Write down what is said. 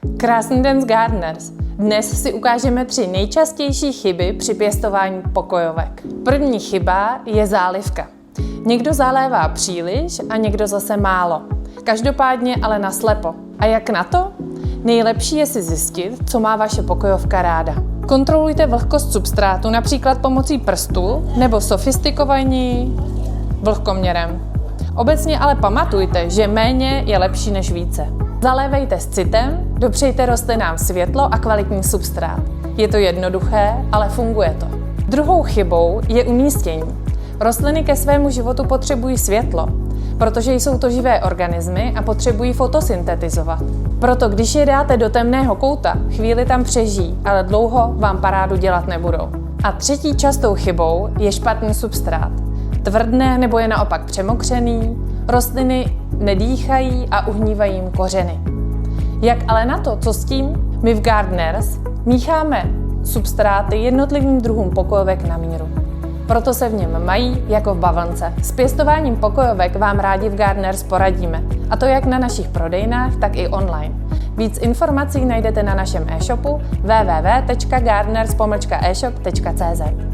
Krásný den z Gardeners. Dnes si ukážeme 3 nejčastější chyby při pěstování pokojovek. První chyba je zálivka. Někdo zalévá příliš a někdo zase málo. Každopádně ale naslepo. A jak na to? Nejlepší je si zjistit, co má vaše pokojovka ráda. Kontrolujte vlhkost substrátu například pomocí prstu nebo sofistikovaněji vlhkoměrem. Obecně ale pamatujte, že méně je lepší než více. Zalévejte s citem, dopřejte rostlinám světlo a kvalitní substrát. Je to jednoduché, ale funguje to. Druhou chybou je umístění. Rostliny ke svému životu potřebují světlo, protože jsou to živé organismy a potřebují fotosyntetizovat. Proto když je dáte do temného kouta, chvíli tam přežijí, ale dlouho vám parádu dělat nebudou. A třetí častou chybou je špatný substrát. Tvrdne nebo je naopak přemokřený, rostliny nedýchají a uhnívají jim kořeny. Jak ale na to, co s tím? My v Gardeners mícháme substráty jednotlivým druhům pokojovek na míru. Proto se v něm mají jako v bavlnce. S pěstováním pokojovek vám rádi v Gardeners poradíme. A to jak na našich prodejnách, tak i online. Víc informací najdete na našem e-shopu www.gardeners.eshop.cz.